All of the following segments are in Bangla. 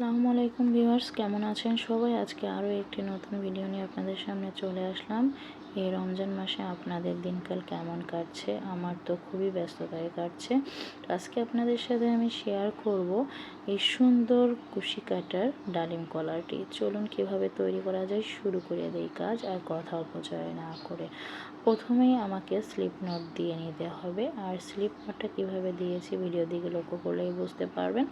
আসসালামু আলাইকুম ভিউয়ার্স, কেমন আছেন সবাই? আজকে আরও একটি নতুন ভিডিও নিয়ে আপনাদের সামনে চলে আসলাম। এই রমজান মাসে আপনাদের দিনকাল কেমন কাটছে? আমার তো খুবই ব্যস্ততায় কাটছে। আজকে আপনাদের সাথে আমি শেয়ার করব এই সুন্দর কুশি কাটার ডালিম কলারটি। চলুন কিভাবে তৈরি করা যায় শুরু করে দেই কাজ, আর কথা অপচয় না করে। প্রথমেই আমাকে স্লিপ নট দিয়ে নিতে হবে, আর স্লিপ নটটা কীভাবে দিয়েছি ভিডিও দিকে লক্ষ্য করলেই বুঝতে পারবেন।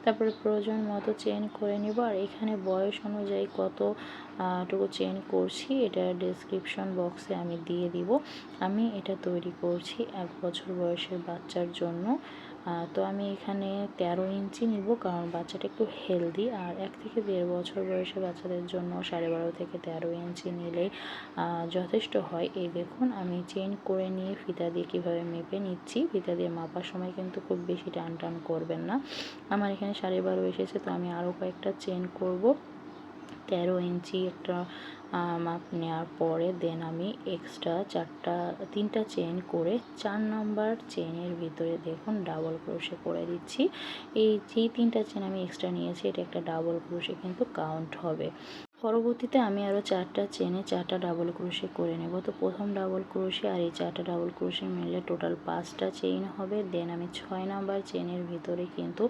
তারপরে প্রয়োজন মতো চেন করে নেব, আর এখানে বয়স অনুযায়ী কতটুকু চেন করছি এটা ডেসক্রিপশন বক্সে আমি দিয়ে দিব। আমি এটা তৈরি করছি 1 বছর বয়সের বাচ্চার জন্য। তো আমি এখানে 13 ইঞ্চি নিব, কারণ বাচ্চাটা একটু হেলদি। আর 1 থেকে 1.5 বছর বয়সের বাচ্চাদের জন্য 12.5 থেকে 13 ইঞ্চি নিলেই যথেষ্ট হয়। এই দেখুন আমি চেন করে নিয়ে ফিতা দিয়ে কীভাবে মেপে নিচ্ছি। ফিতা দিয়ে মাপার সময় কিন্তু খুব বেশি টান টান করবেন না। আমার এখানে 12.5 এসেছে, তো আমি আরও কয়েকটা চেন করব। 13 ইঞ্চি একটা মাপ নেওয়ার পরে দেন আমি এক্সট্রা 3টা চেন করে 4 নাম্বার চেনের ভিতরে দেখুন ডাবল ক্রোশে করে দিচ্ছি। যেই 3টা চেন আমি এক্সট্রা নিয়েছি এটা একটা ডাবল ক্রোশে কিন্তু কাউন্ট হবে। পরবর্তীতে আমি আরও 4টা চেনে 4টা ডাবল ক্রোশে করে নেব। তো প্রথম ডাবল ক্রোশে আর এই 4টা ডাবল ক্রোশে মিলে টোটাল 5টা চেইন হবে। দেন আমি 6 নাম্বার চেনের ভিতরে কিন্তু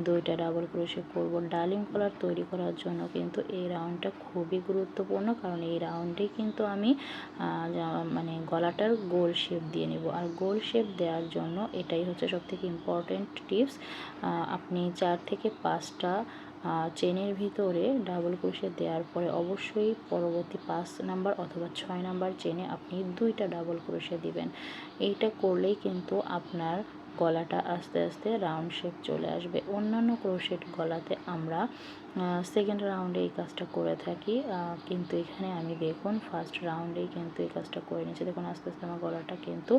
2টা ডাবল ক্রোশে করব। ডালিম কলার তৈরি করার জন্য কিন্তু এই রাউন্ডটা খুবই গুরুত্বপূর্ণ, কারণ এই রাউন্ডেই কিন্তু আমি মানে গলাটার গোল শেপ দিয়ে নেব। আর গোল শেপ দেওয়ার জন্য এটাই হচ্ছে সবথেকে ইম্পর্টেন্ট টিপস। আপনি 4 থেকে 5টা চেনের ভিতরে ডাবল ক্রোশে দেওয়ার পরে অবশ্যই পরবর্তী 5 নাম্বার অথবা 6 নাম্বার চেনে আপনি 2টা ডাবল ক্রোশে দিবেন। এইটা করলেই কিন্তু আপনার গলাটা আস্তে আস্তে রাউন্ড শেপ চলে আসবে। অন্যান্য ক্রোশেট গলাতে আমরা সেকেন্ড রাউন্ডে এই কাজটা করে থাকি, কিন্তু এখানে আমি দেখুন ফার্স্ট রাউন্ডেই কিন্তু এই কাজটা করে নিচ্ছি। দেখুন আস্তে আস্তে আমার গলাটা কিন্তু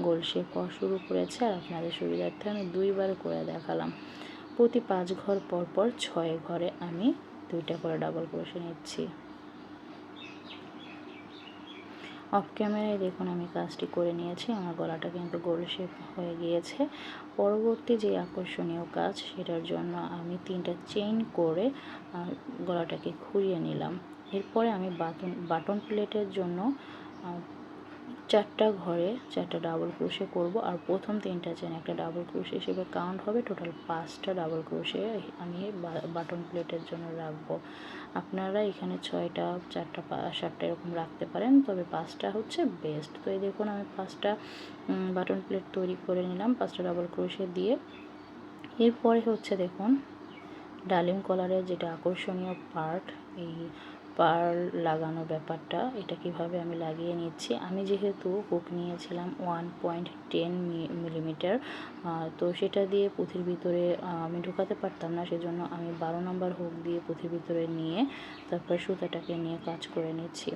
গোল শেপ হওয়া শুরু করেছে। আর আপনাদের সুবিধার্থে আমি 2বার করে দেখালাম। প্রতি 5 ঘর পর পর 6 ঘরে আমি 2টা করে ডাবল ক্রোশে নিচ্ছি। অফ ক্যামেরায় দেখুন আমি কাজটি করে নিয়েছি, আমার গলাটা কিন্তু গোল শেপ হয়ে গিয়েছে। পরবর্তী যে আকর্ষণীয় কাজ সেটার জন্য আমি 3টা চেইন করে গলাটাকে ঘুরিয়ে নিলাম। এরপরে আমি বাটন প্লেটের জন্য 4টা ঘরে 4টা ডাবল ক্রোশে করব, আর প্রথম 3টা চেন একটা ডাবল ক্রোশে হিসেবে কাউন্ট হবে। টোটাল 5টা ডাবল ক্রোশে আমি বাটন প্লেটের জন্য রাখবো। আপনারা এখানে 6টা 4টা 7টা এরকম রাখতে পারেন, তবে 5টা হচ্ছে বেস্ট। তো এই দেখুন আমি 5টা বাটন প্লেট তৈরি করে নিলাম 5টা ডাবল ক্রোশে দিয়ে। এরপরে হচ্ছে দেখুন ডালিম কলারের যেটা আকর্ষণীয় পার্ট, এই পার্ল লাগানো ব্যাপারটা, এটা কিভাবে আমি লাগিয়ে নিচ্ছি। আমি যেহেতু হুক নিয়েছিলাম 1.10 মিলিমিটার, তো সেটা দিয়ে পুঁথির ভিতরে আমি ঢোকাতে পারতাম না, সেজন্য আমি 12 নম্বর হুক দিয়ে পুঁথির ভিতরে নিয়ে তারপর সুতাটাকে নিয়ে কাজ করে নিচ্ছি।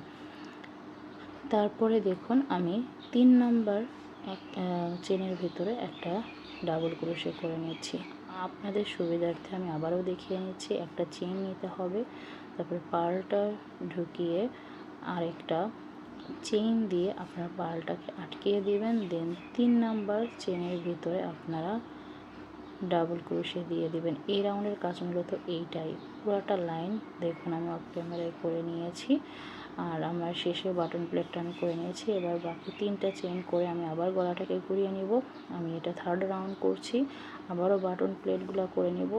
তারপরে দেখুন আমি 3 নাম্বার চেনের ভিতরে একটা ডাবল ক্রোশে করে নিচ্ছি। আপনাদের সুবিধার্থে আমি আবারও দেখিয়ে নিচ্ছি। একটা চেন নিতে হবে, তারপরে পার্লটা ঢুকিয়ে আরেকটা চেইন দিয়ে আপনার পার্লটাকে আটকিয়ে দিবেন। দেন 3 নাম্বার চেনের ভিতরে আপনারা ডাবল ক্রোশে দিয়ে দিবেন। এই রাউন্ডের কাজ মূলত এইটাই। পুরোটা লাইন দেখুন আমি অফ ক্যামেরায় করে নিয়েছি, আর আমার শেষে বাটন প্লেটটা আমি করে নিয়েছি। এবার বাকি 3টা চেন করে আমি আবার গলাটাকে ঘুরিয়ে নিব। আমি এটা 3rd রাউন্ড করছি, আবারও বাটন প্লেটগুলো করে নিব।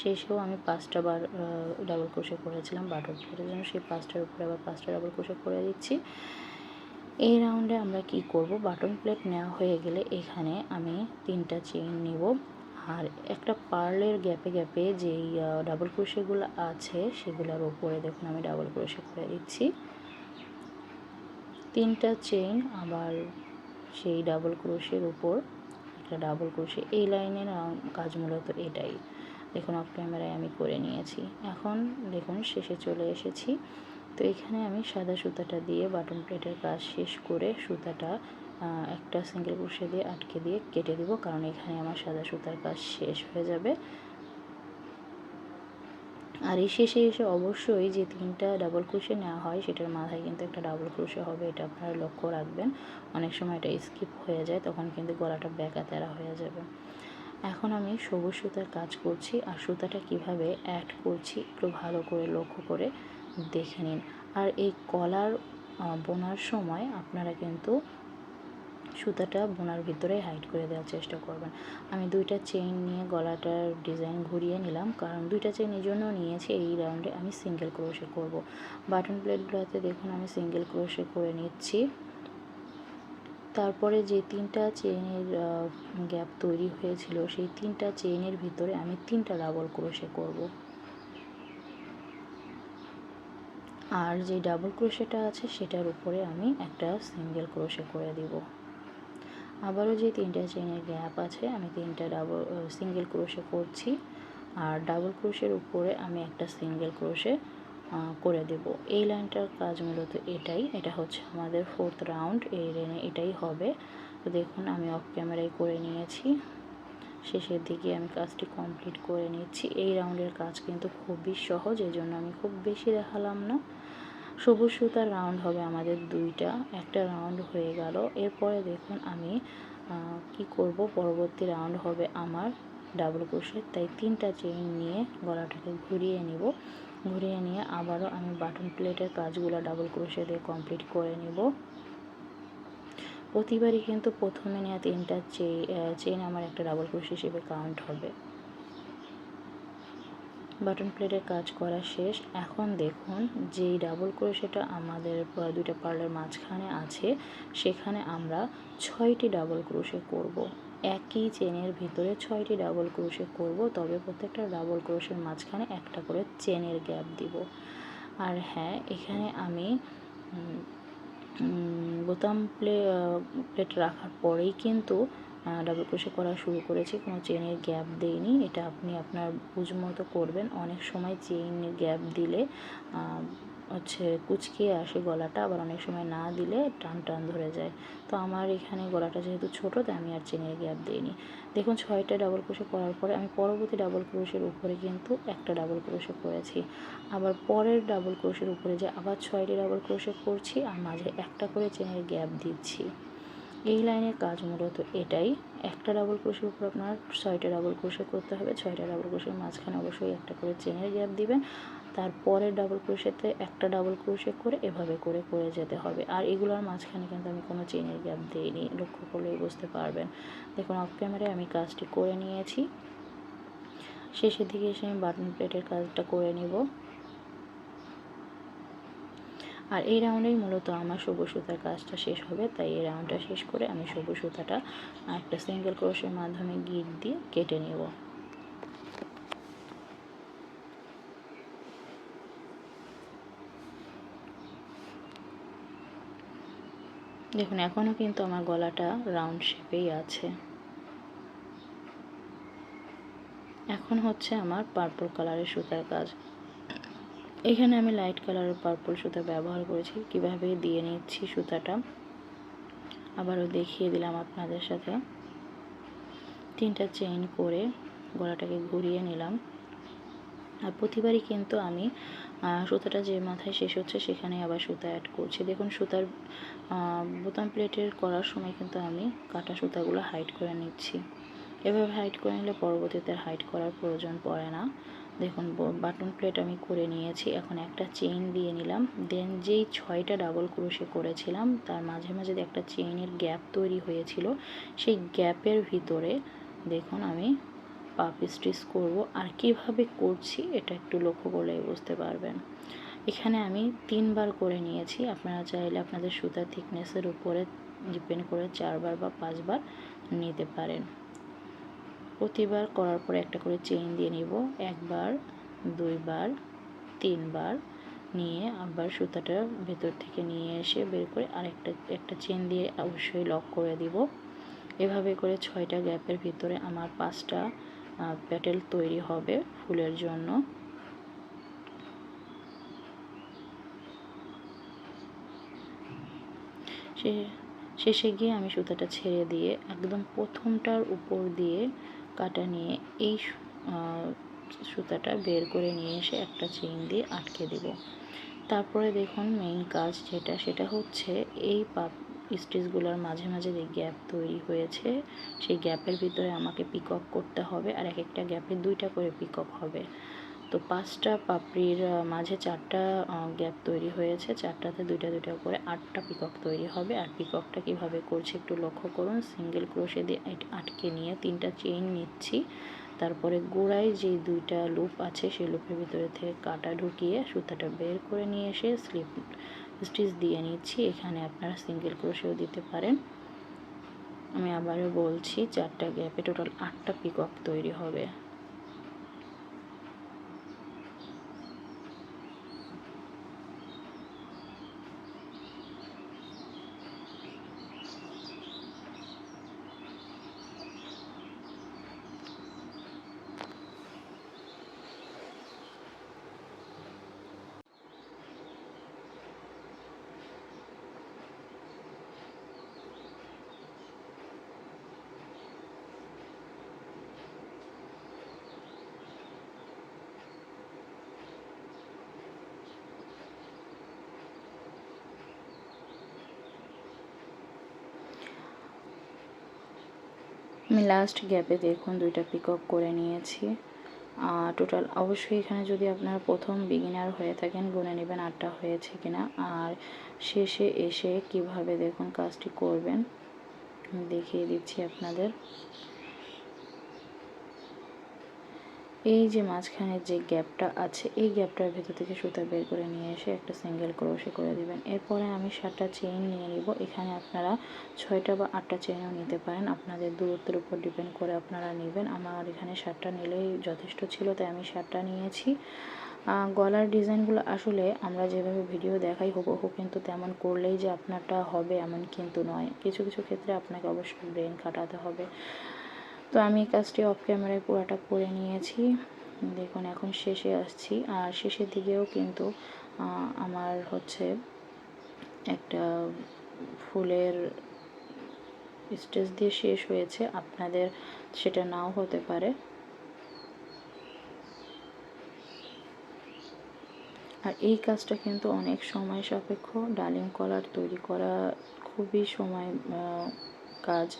শেষেও আমি 5টা বার ডাবল ক্রোশে করেছিলাম বাটন প্লেটের জন্য, সেই 5টার উপরে আবার 5টা ডাবল ক্রোশে করে দিচ্ছি। এই রাউন্ডে আমরা কি করব, বাটন প্লেট নেওয়া হয়ে গেলে এখানে আমি 3টা চেইন নিব, আর একটা পার্লের গ্যাপে গ্যাপে যেই ডাবল ক্রোশেগুলো আছে সেগুলোর উপরে দেখুন আমি ডাবল ক্রোশে করে দিচ্ছি। 3টা চেইন আবার সেই ডাবল ক্রোশের উপর একটা ডাবল ক্রোশে। এই লাইনের কাজ মূলত এটাই। দেখুন অফ ক্যামেরায় আমি করে নিয়েছি। এখন দেখুন শেষে চলে এসেছি। তো এখানে আমি সাদা সুতাটা দিয়ে বাটন প্লেটের কাজ শেষ করে সুতাটা একটা সিঙ্গেল ক্রোশে দিয়ে আটকে দিয়ে কেটে দিব, কারণ এখানে আমার সাদা সুতার কাজ শেষ হয়ে যাবে। আর এই শেষে এসে অবশ্যই যে 3টা ডাবল ক্রোশে নেওয়া হয় সেটার মাথায় কিন্তু একটা ডাবল ক্রোশে হবে, এটা আপনারা লক্ষ্য রাখবেন। অনেক সময় এটা স্কিপ হয়ে যায়, তখন কিন্তু গলাটা বেঁকা তেরা হয়ে যাবে। এখন আমি সবুজ সুতার কাজ করছি, আর সুতাটা কিভাবে অ্যাড করছি একটু ভালো করে লক্ষ্য করে দেখে নিন। আর এই কলার বোনার সময় আপনারা কিন্তু সুতাটা বোনার ভিতরে হাইড করে দেওয়ার চেষ্টা করবেন। আমি 2টা চেইন নিয়ে গলাটার ডিজাইন ঘুরিয়ে নিলাম, কারণ 2টা চেইন এই জন্য নিয়েছি, এই রাউন্ডে আমি সিঙ্গেল ক্রোশে করব। বাটন প্লেটগুলোতে দেখুন আমি সিঙ্গেল ক্রোশে করে নিচ্ছি। তারপরে যে 3টা চেইনের গ্যাপ তৈরি হয়েছিল, সেই 3টা চেইনের ভিতরে আমি 3টা ডাবল ক্রোশে করব। আর যে ডাবল ক্রোশেটা আছে সেটার উপরে আমি একটা সিঙ্গেল ক্রোশে করে দিব। আবারও যে 3টা চেইনের গ্যাপ আছে আমি 3টা সিঙ্গেল ক্রোশে করছি, আর ডাবল ক্রোশের উপরে আমি একটা সিঙ্গেল ক্রোশে করে দেব। এই লাইনটার কাজ মূলত এটা হচ্ছে আমাদের 4th রাউন্ড, এই লাইনে এটাই হবে। তো দেখুন আমি অফ ক্যামেরায় করে নিয়েছি, শেষের দিকে আমি কাজটি কমপ্লিট করে নিচ্ছি। এই রাউন্ডের কাজ কিন্তু খুবই সহজ, এজন্য আমি খুব বেশি দেখালাম না। সবুজ সুতার রাউন্ড হবে আমাদের 2টা, একটা রাউন্ড হয়ে গেল। এরপরে দেখুন আমি কি করব, পরবর্তী রাউন্ড হবে আমার ডাবল ক্রোশেট, তাই 3টা চেইন নিয়ে গলাটাকে ঘুরিয়ে নিব। ঘুরিয়ে নিয়ে আবারও আমি বাটন প্লেটের কাজগুলো ডাবল ক্রোশে দিয়ে কমপ্লিট করে নিব। প্রতিবারই কিন্তু প্রথমে নেওয়া 3টা চেইন আমার একটা ডাবল ক্রোশ হিসেবে কাউন্ট হবে। বাটন প্লেটের কাজ করা শেষ। এখন দেখুন যেই ডাবল ক্রোশেটা আমাদের 2টা পার্লের মাঝখানে আছে, সেখানে আমরা 6টি ডাবল ক্রোশে করব। একই চেনের ভিতরে 6টি ডাবল ক্রোশে করব, তবে প্রত্যেকটা ডাবল ক্রোশের মাঝখানে একটা করে চেনের গ্যাপ দিব। আর হ্যাঁ, এখানে আমি বোতাম প্লেট রাখার পরেই কিন্তু ডাবল ক্রোশে করা শুরু করেছি, কোনো চেনের গ্যাপ দেইনি। এটা আপনি আপনার বুঝ মতো করবেন। অনেক সময় চেইন গ্যাপ দিলে কুচকিয়ে আসে গলাটা, আবার অনেক সময় না দিলে টান টান ধরে যায়। তো আমার এখানে গলাটা যেহেতু ছোটো, তাই আমি আর চেনের গ্যাপ দিইনি। দেখুন 6টা ডাবল ক্রোশে করার পরে আমি পরবর্তী ডাবল ক্রোশের উপরে কিন্তু একটা ডাবল ক্রোশে করেছি, আবার পরের ডাবল ক্রোশের উপরে যে আবার 6টি ডাবল ক্রোশে করছি, আর মাঝে একটা করে চেনের গ্যাপ দিচ্ছি। এই লাইনের কাজ মূলত এটাই। একটা ডাবল ক্রোশের উপর আপনার 6টা ডাবল ক্রোশে করতে হবে। 6টা ডাবল ক্রোশের মাঝখানে অবশ্যই একটা করে চেনের গ্যাপ দিবেন। তারপরের ডাবল ক্রোশেতে একটা ডাবল ক্রোশে করে এভাবে করে করে যেতে হবে। আর এগুলোর মাঝখানে কিন্তু আমি কোনো চেনের গ্যাপ দিইনি, লক্ষ্য করলেই বুঝতে পারবেন। দেখুন অফ ক্যামেরায় আমি কাজটি করে নিয়েছি। শেষের দিকে এসে আমি বাটন প্লেটের কাজটা করে নিব। আর এই রাউন্ডেই মূলত আমার সবুজ সুতার কাজটা শেষ হবে, তাই এই রাউন্ডটা শেষ করে আমি সবুজ সুতাটা একটা সিঙ্গেল ক্রোশের মাধ্যমে গিট দিয়ে কেটে নেব। দেখুন এখনও কিন্তু আমার গলাটা রাউন্ড শেপেই আছে। এখন হচ্ছে আমার পার্পল কালারের সুতার কাজ। এখানে আমি লাইট কালারের পার্পল সুতা ব্যবহার করেছি। কিভাবে দিয়ে নিচ্ছি সুতাটা আবারও দেখিয়ে দিলাম আপনাদের সাথে। 3টা চেইন করে গলাটাকে ঘুরিয়ে নিলাম। আর প্রতিবারই কিন্তু আমি সুতাটা যে মাথায় শেষ হচ্ছে সেখানে আবার সুতা অ্যাড করছি। দেখুন সুতার বোতাম প্লেটের করার সময় কিন্তু আমি কাটা সুতাগুলো হাইড করে নিচ্ছি। এভাবে হাইড করে নিলে পরবর্তীতে হাইড করার প্রয়োজন পড়ে না। দেখুন বাটন প্লেট আমি করে নিয়েছি। এখন একটা চেইন দিয়ে নিলাম। দেন যেই 6টা ডাবল ক্রোশে করেছিলাম তার মাঝে মাঝে একটা চেইনের গ্যাপ তৈরি হয়েছিল, সেই গ্যাপের ভিতরে দেখুন আমি পাপ স্টিচ করব। আর কিভাবে করছি এটা একটু লক্ষ্য করলেই বুঝতে পারবেন। এখানে আমি 3বার করে নিয়েছি, আপনারা চাইলে আপনাদের সুতার থিকনেসের উপরে ডিপেন্ড করে 4বার বা 5বার নিতে পারেন। প্রতিবার করার পরে একটা করে চেইন দিয়ে নিব। 1বার, 2বার, 3বার নিয়ে আবার সুতাটা ভেতর থেকে নিয়ে এসে বের করে একটা চেইন দিয়ে অবশ্যই লক করে দিব। এভাবে করে 6টা গ্যাপের ভিতরে আমার 5টা প্যাটেল তৈরি হবে ফুলের জন্য। শেষে গিয়ে আমি সুতাটা ছেড়ে দিয়ে একদম প্রথমটার উপর দিয়ে কাটা নিয়ে এই সুতাটা বের করে নিয়ে এসে একটা চেইন দিয়ে আটকে দেব। তারপরে দেখুন মেইন কাজ সেটা হচ্ছে এই স্টিচগুলোর মাঝে মাঝে যে গ্যাপ তৈরি হয়েছে সেই গ্যাপের ভিতরে আমাকে পিকক করতে হবে, আর এক একটা গ্যাপে 2টা করে পিকক হবে। তো 5টা পাপড়ির মাঝে 4টা গ্যাপ তৈরি হয়েছে, 4টাতে 2টা 2টা করে 8টা পিকক তৈরি হবে। আর পিককটা কিভাবে করছি একটু লক্ষ্য করুন। সিঙ্গেল ক্রোশে দিয়ে আটকে নিয়ে 3টা চেইন নিচ্ছি, তারপরে গোড়ায় যে 2টা লুপ আছে সেই লুপের ভিতরে থেকে কাটা ঢুকিয়ে সুতাটা বের করে নিয়ে এসে স্লিপ স্টিচ দিয়ে নিচ্ছি। এখানে আপনারা সিঙ্গেল ক্রোশেও দিতে পারেন। আমি আবারও বলছি, 4টা গ্যাপে টোটাল 8টা পিকক তৈরি হবে। আমি লাস্ট গ্যাপে দেখুন 2টা পিকক করে নিয়েছি। টোটাল অবশ্যই এখানে যদি আপনারা প্রথম বিগিনার হয়ে থাকেন গুনে নেবেন 8টা হয়েছে কিনা। আর শেষে এসে কিভাবে দেখুন কাজটি করবেন আমি দেখিয়ে দিচ্ছি আপনাদের। এই যে মাঝখানে যে গ্যাপটা আছে এই গ্যাপটার ভেতর থেকে সুতা বের করে নিয়ে এসে একটা সিঙ্গেল ক্রোশে করে দিবেন। এরপরে আমি 7টা চেইন নিয়ে নিব। এখানে আপনারা 6টা বা 8টা চেইনও নিতে পারেন, আপনাদের দূরত্বের উপর ডিপেন্ড করে আপনারা নেবেন। আমার এখানে 7টা নিলেই যথেষ্ট ছিল, তাই আমি 7টা নিয়েছি। গলার ডিজাইনগুলো আসলে আমরা যেভাবে ভিডিও দেখাই হুবহু কিন্তু তেমন করলেই যে আপনারটা হবে এমন কিন্তু নয়, কিছু কিছু ক্ষেত্রে আপনাকে অবশ্যই ব্রেন খাটাতে হবে। তো আমি কাজটি অফ ক্যামেরায় পুরোটা করে নিয়েছি। দেখুন এখন শেষে আসছি, আর শেষের দিকেও কিন্তু আমার হচ্ছে একটা ফুলের স্টেজ দিয়ে শেষ হয়েছে, আপনাদের সেটা নাও হতে পারে। আর এই কাজটা কিন্তু অনেক সময় সাপেক্ষ। ডালিম কলার তৈরি করা খুবই সময় কাজ।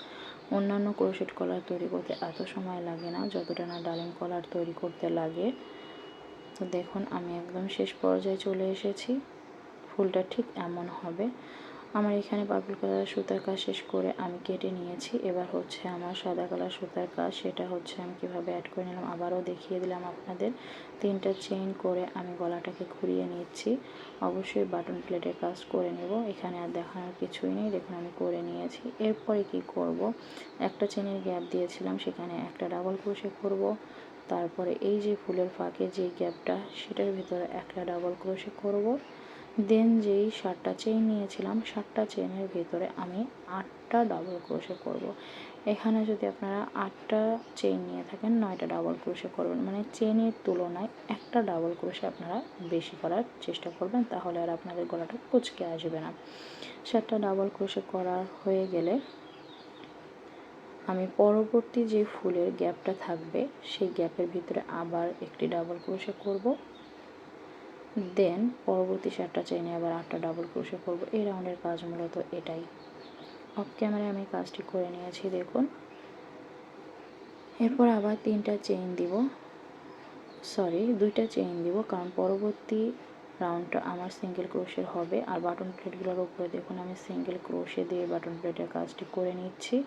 অন্যান্য ক্রোশেট কলার তৈরি করতে এত সময় লাগে না যতটা না ডালিম কলার তৈরি করতে লাগে। তো দেখুন আমি একদম শেষ পর্যায়ে চলে এসেছি। ফুলটা ঠিক এমন হবে। আমার এখানে পার্পল কালার সুতার কাজ শেষ করে আমি কেটে নিয়েছি। এবার হচ্ছে আমার সাদা কালার সুতার কাজ, সেটা হচ্ছে আমি কিভাবে অ্যাড করে নিলাম আবারও দেখিয়ে দিলাম আপনাদের। 3টা চেইন করে আমি গলাটাকে ঘুরিয়ে নিচ্ছি। অবশ্যই বাটন প্লেটের কাজ করে নেব, এখানে আর দেখানোর কিছুই নেই। দেখুন আমি করে নিয়েছি। এরপরে কি করব, একটা চেনের গ্যাপ দিয়েছিলাম সেখানে একটা ডাবল ক্রোশে করব। তারপরে এই যে ফুলের ফাঁকে যে গ্যাপটা সেটার ভিতরে একটা ডাবল ক্রোশে করব। দেন যেই 7টা চেইন নিয়েছিলাম 7টা চেইনের ভিতরে আমি 8টা ডাবল ক্রোশে করব। এখানে যদি আপনারা 8টা চেইন নিয়ে থাকেন 9টা ডাবল ক্রোশে করবেন, মানে চেইনের তুলনায় একটা ডাবল ক্রোশে আপনারা বেশি করার চেষ্টা করবেন, তাহলে আর আপনাদের গলাটা কুঁচকে আসবে না। 7টা ডাবল ক্রোশে করা হয়ে গেলে আমি পরবর্তী যে ফুলের গ্যাপটা থাকবে সেই গ্যাপের ভিতরে আবার একটি ডাবল ক্রোশে করব। দেন পরবর্তী 7টা চেইনে আবার 8টা ডাবল ক্রোশে করব। এই রাউন্ডের কাজ মূলত এটাই। অফ ক্যামেরায় আমি কাজটি করে নিয়েছি দেখুন। এরপর আবার 3টা চেইন দিব, 2টা চেইন দিব, কারণ পরবর্তী রাউন্ডটা আমার সিঙ্গেল ক্রোশের হবে। আর বাটন প্লেটগুলোর উপরে দেখুন আমি সিঙ্গেল ক্রোশে দিয়ে বাটন প্লেটের কাজটি করে নিচ্ছি।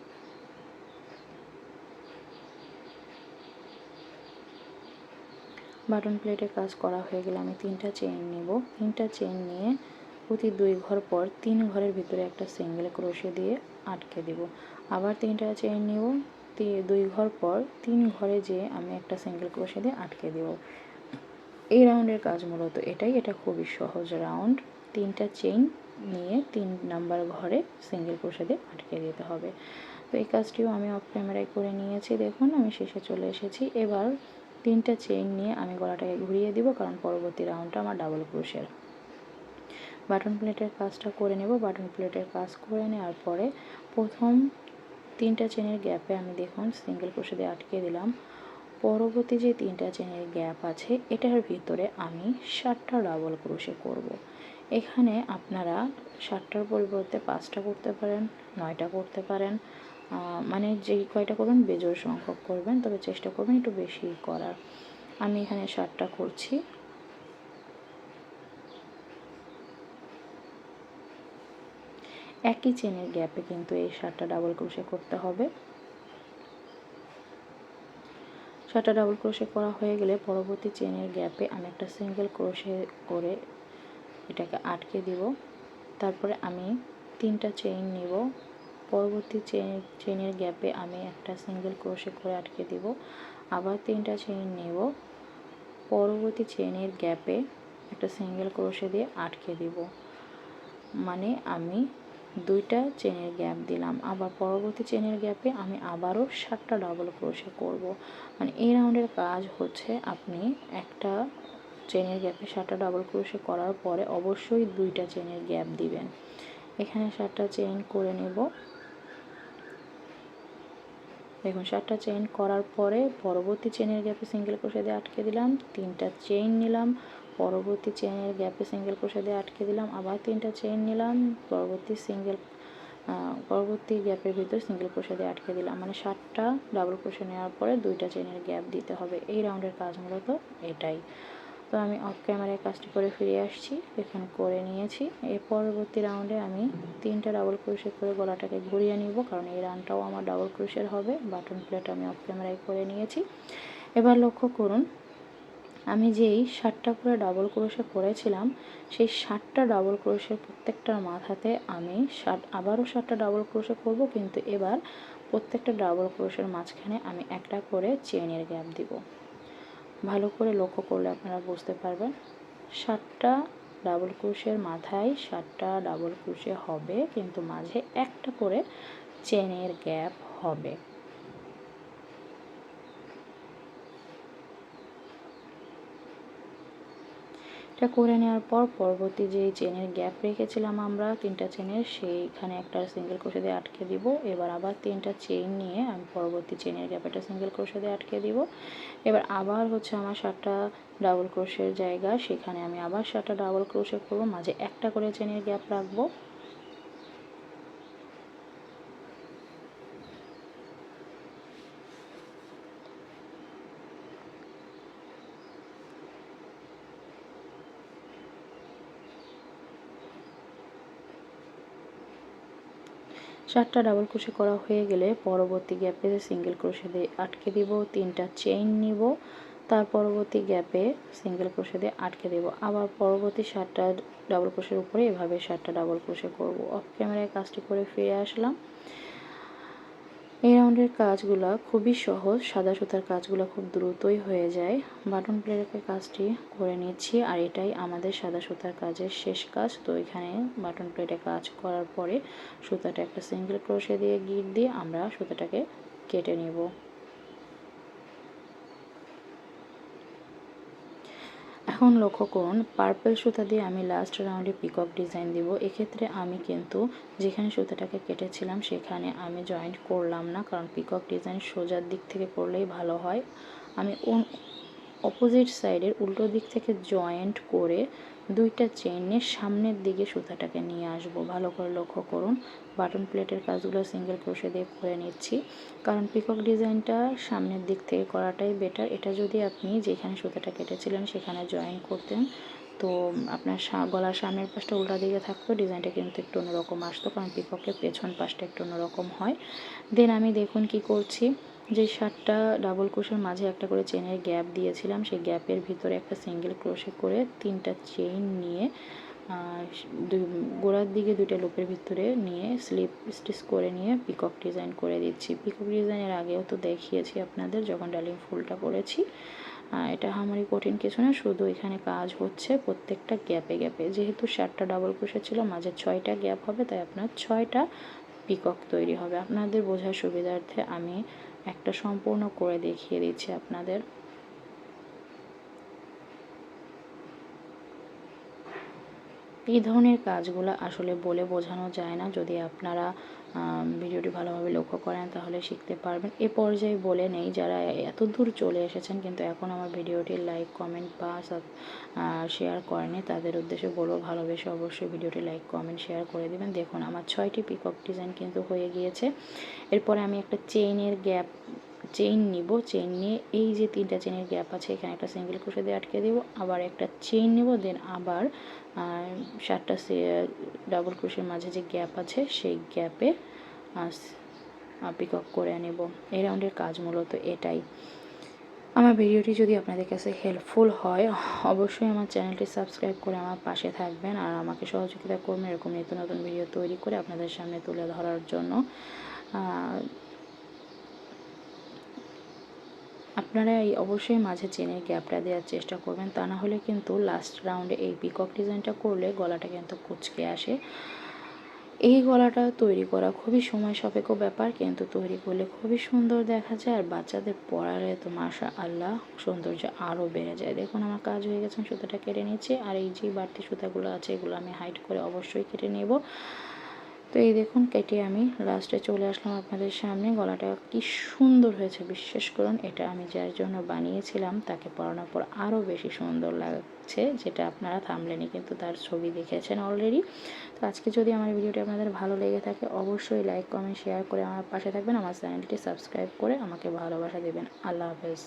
বাটন প্লেটের কাজ করা হয়ে গেলে আমি 3টা চেইন নিব। 3টা চেইন নিয়ে প্রতি 2 ঘর পর 3 ঘরের ভিতরে একটা সিঙ্গেল ক্রোশে দিয়ে আটকে দেব। আবার 3টা চেইন নিব, 2 ঘর পর 3 ঘরে যেয়ে আমি একটা সিঙ্গেল ক্রোশে দিয়ে আটকে দেব। এই রাউন্ডের কাজ মূলত এটাই। এটা খুবই সহজ রাউন্ড। 3টা চেইন নিয়ে 3 নাম্বার ঘরে সিঙ্গেল ক্রোশে দিয়ে আটকে দিতে হবে। তো এই কাজটিও আমি অফ ক্যামেরায় করে নিয়েছি দেখুন। আমি শেষে চলে এসেছি। এবার 3টা চেইন নিয়ে আমি গলাটাকে ঘুরিয়ে দিব, কারণ পরবর্তী রাউন্ডটা আমার ডাবল ক্রোশের। বাটন প্লেটের কাজটা করে নেব। বাটন প্লেটের কাজ করে নেওয়ার পরে প্রথম 3টা চেনের গ্যাপে আমি দেখুন সিঙ্গেল ক্রোশে দিয়ে আটকে দিলাম। পরবর্তী যে 3টা চেনের গ্যাপ আছে এটার ভিতরে আমি 7টা ডাবল ক্রোশে করব। এখানে আপনারা 7টার পরিবর্তে 5টা করতে পারেন, 9টা করতে পারেন, মানে যেই কয়টা করবেন বেজোড় সংখ্যক করবেন, তবে চেষ্টা করবেন একটু বেশি করার। আমি এখানে 7টা করছি। একই চেনের গ্যাপে কিন্তু এই 7টা ডাবল ক্রোশে করতে হবে। 7টা ডাবল ক্রোশে করা হয়ে গেলে পরবর্তী চেনের গ্যাপে আমি একটা সিঙ্গেল ক্রোশে করে এটাকে আটকে দিব। তারপরে আমি 3টা চেইন নিব, পরবর্তী চেনের গ্যাপে আমি একটা সিঙ্গেল ক্রোশে করে আটকে দিব, আবার 3টা চেইন নেব, পরবর্তী চেনের গ্যাপে একটা সিঙ্গেল ক্রোশে দিয়ে আটকে দিব। মানে আমি 2টা চেনের গ্যাপ দিলাম, আবার পরবর্তী চেনের গ্যাপে আমি আবারও 7টা ডাবল ক্রোশে করব। মানে এই রাউন্ডের কাজ হচ্ছে আপনি একটা চেনের গ্যাপে 7টা ডাবল ক্রোশে করার পরে অবশ্যই 2টা চেনের গ্যাপ দিবেন। এখানে 7টা চেইন করে নেব। দেখুন 7টা চেইন করার পরে পরবর্তী চেনের গ্যাপে সিঙ্গেল ক্রোশে দিয়ে আটকে দিলাম, 3টা চেইন নিলাম, পরবর্তী চেনের গ্যাপে সিঙ্গেল ক্রোশে দিয়ে আটকে দিলাম, আবার 3টা চেইন নিলাম, পরবর্তী গ্যাপের ভিতর সিঙ্গেল ক্রোশে দিয়ে আটকে দিলাম। মানে 7টা ডাবল ক্রোশে নেওয়ার পরে 2টা চেনের গ্যাপ দিতে হবে। এই রাউন্ডের কাজ মূলত এটাই। তো আমি অফ ক্যামেরায় কাজটি করে ফিরে আসছি, এখানে করে নিয়েছি। এর পরবর্তী রাউন্ডে আমি 3টা ডাবল ক্রোশে করে গলাটাকে ঘুরিয়ে নিব, কারণ এই রাউন্ডটাও আমার ডাবল ক্রোশের হবে। বাটন প্লেট আমি অফ ক্যামেরায় করে নিয়েছি। এবার লক্ষ্য করুন, আমি যেই 7টা করে ডাবল ক্রোশে করেছিলাম সেই 7টা ডাবল ক্রোশের প্রত্যেকটার মাথাতে আমি আবারও 7টা ডাবল ক্রোশে করব, কিন্তু এবার প্রত্যেকটা ডাবল ক্রোশের মাঝখানে আমি একটা করে চেইনের গ্যাপ দিব। ভালো করে লক্ষ্য করলে আপনারা বুঝতে পারবেন। 7টা ডাবল ক্রোশের মাথায় 7টা ডাবল ক্রোশে হবে, কিন্তু মাঝে একটা করে চেনের গ্যাপ হবে। এটা করে নেওয়ার পর পরবর্তী যে চেনের গ্যাপ রেখেছিলাম আমরা 3টা চেনের, সেইখানে একটা সিঙ্গেল ক্রোশে দিয়ে আটকে দিব। এবার আবার 3টা চেইন নিয়ে আমি পরবর্তী চেনের গ্যাপে একটা সিঙ্গেল ক্রোশে দিয়ে আটকে দিব। এবার আবার হচ্ছে আমার 7টা ডাবল ক্রোশের জায়গা, সেখানে আমি আবার 7টা ডাবল ক্রোশে করব, মাঝে একটা করে চেনের গ্যাপ রাখবো। সাতটা ডাবল ক্রোশে করা হয়ে গেলে পরবর্তী গ্যাপে সিঙ্গেল ক্রোশে দিয়ে আটকে দিব, 3টা চেইন নিব, তার পরবর্তী গ্যাপে সিঙ্গেল ক্রোশে দিয়ে আটকে দেব। আবার পরবর্তী 7টা ডাবল ক্রোশের উপরে এভাবে 7টা ডাবল ক্রোশে করব। অফ ক্যামেরায় কাজটি করে ফিরে আসলাম। এই রাউন্ডের কাজগুলো খুবই সহজ, সাদা সুতার কাজগুলো খুব দ্রুতই হয়ে যায়। বাটন প্লেটের কাজটি করে নিচ্ছি, আর এটাই আমাদের সাদা সুতার কাজের শেষ কাজ। তো এখানে বাটন প্লেটে কাজ করার পরে সুতাটা একটা সিঙ্গেল ক্রোশে দিয়ে গিট দিয়ে আমরা সুতাটাকে কেটে নেব। এখন লক্ষ্য করুন, পার্পল সুতা দিয়ে আমি লাস্ট রাউন্ডে পিকক ডিজাইন দিব। এক্ষেত্রে আমি কিন্তু যেখানে সুতাটাকে কেটেছিলাম সেখানে আমি জয়েন্ট করলাম না, কারণ পিকক ডিজাইন সোজার দিক থেকে করলেই ভালো হয়। আমি অপোজিট সাইডের উল্টো দিক থেকে জয়েন্ট করে 2টা চেইনের সামনের দিকে সুতাটাকে নিয়ে আসব। ভালো করে লক্ষ্য করুন, বাটন প্লেটের কাজগুলো সিঙ্গেল ক্রোশে দিয়ে করে নিচ্ছি, কারণ পিকক ডিজাইনটা সামনের দিক থেকে করাটাই বেটার। এটা যদি আপনি যেখানে সুতাটা কেটেছিলেন সেখানে জয়েন করতেন, তো আপনার গলার সামনের পাশটা উল্টা দিকে থাকতো, ডিজাইনটা কিন্তু একটু অন্যরকম আসতো, কারণ পিককের পেছন পাশটা একটু অন্যরকম হয়। দেন আমি দেখুন কি করছি, যে 7টা ডাবল ক্রোশের মাঝে একটা করে চেনের গ্যাপ দিয়েছিলাম, সেই গ্যাপের ভিতরে একটা সিঙ্গেল ক্রোশে করে 3টা চেইন নিয়ে গোড়ার দিকে 2টা লুপের ভিতরে নিয়ে স্লিপ স্টিচ করে নিয়ে পিকক ডিজাইন করে দিচ্ছি। পিকক ডিজাইনের আগেও তো দেখিয়েছি আপনাদের যখন ডালিম ফুলটা করেছি। এটা আমারই কঠিন কিছু না, শুধু এখানে কাজ হচ্ছে প্রত্যেকটা গ্যাপে গ্যাপে। যেহেতু 7টা ডাবল ক্রোশে ছিল, মাঝে 6টা গ্যাপ হবে, তাই আপনার 6টা পিকক তৈরি হবে। আপনাদের বোঝার সুবিধার্থে আমি একটা সম্পূর্ণ করে দেখিয়ে দিচ্ছি আপনাদের। এই ধরনের কাজগুলো আসলে বলে বোঝানো যায় না। যদি আপনারা ভিডিওটি ভালোভাবে লক্ষ্য করেন তাহলে শিখতে পারবেন। এ পর্যায়ে বলে নেই, যারা এত দূর চলে এসেছেন কিন্তু এখন আমার ভিডিওটি লাইক কমেন্ট বা শেয়ার করেনি, তাদের উদ্দেশ্যে বলবো ভালোবেসে অবশ্যই ভিডিওটি লাইক কমেন্ট শেয়ার করে দেবেন। দেখুন আমার 6টি পিকক ডিজাইন কিন্তু হয়ে গিয়েছে। এরপরে আমি একটা চেইন নিব। চেইন নিয়ে এই যে 3টা চেইনের গ্যাপ আছে এখানে একটা সিঙ্গেল ক্রোশে দিয়ে আটকে দেব, আবার একটা চেইন নেব, দেন আবার 7টা ডাবল ক্রোশের মাঝে যে গ্যাপ আছে সেই গ্যাপে পিকক করে নেব। এই রাউন্ডের কাজ মূলত এটাই। আমার ভিডিওটি যদি আপনাদের কাছে হেল্পফুল হয় অবশ্যই আমার চ্যানেলটি সাবস্ক্রাইব করে আমার পাশে থাকবেন আর আমাকে সহযোগিতা করবেন এরকম নিত্য নতুন ভিডিও তৈরি করে আপনাদের সামনে তুলে ধরার জন্য। আপনারা অবশ্যই মাঝে চেনের গ্যাপটা দেওয়ার চেষ্টা করবেন, তা না হলে কিন্তু লাস্ট রাউন্ডে এই পিকক ডিজাইনটা করলে গলাটা কিন্তু কুঁচকে আসে। এই গলাটা তৈরি করা খুবই সময় সাপেক্ষ ব্যাপার, কিন্তু তৈরি করলে খুবই সুন্দর দেখা যায় আর বাচ্চাদের পরালে তো মাশাআল্লাহ সৌন্দর্য আরও বেড়ে যায়। দেখুন আমার কাজ হয়ে গেছে, সুতাটা কেটে নিচ্ছি আর এই যে বাড়তি সুতাগুলো আছে এগুলো আমি হাইড করে অবশ্যই কেটে নেব। তো এই দেখুন কেটে আমি লাস্টে চলে আসলাম আপনাদের সামনে। গলাটা কি সুন্দর হয়েছে বিশ্বাস করুন, এটা আমি যার জন্য বানিয়েছিলাম তাকে পরানোর পর আরও বেশি সুন্দর লাগছে, যেটা আপনারা থাম্বনেলে কিন্তু তার ছবি দেখেছেন অলরেডি। তো আজকে যদি আমার ভিডিওটি আপনাদের ভালো লেগে থাকে অবশ্যই লাইক কমেন্ট শেয়ার করে আমার পাশে থাকবেন, আমার চ্যানেলটি সাবস্ক্রাইব করে আমাকে ভালোবাসা দেবেন। আল্লাহ হাফেজ।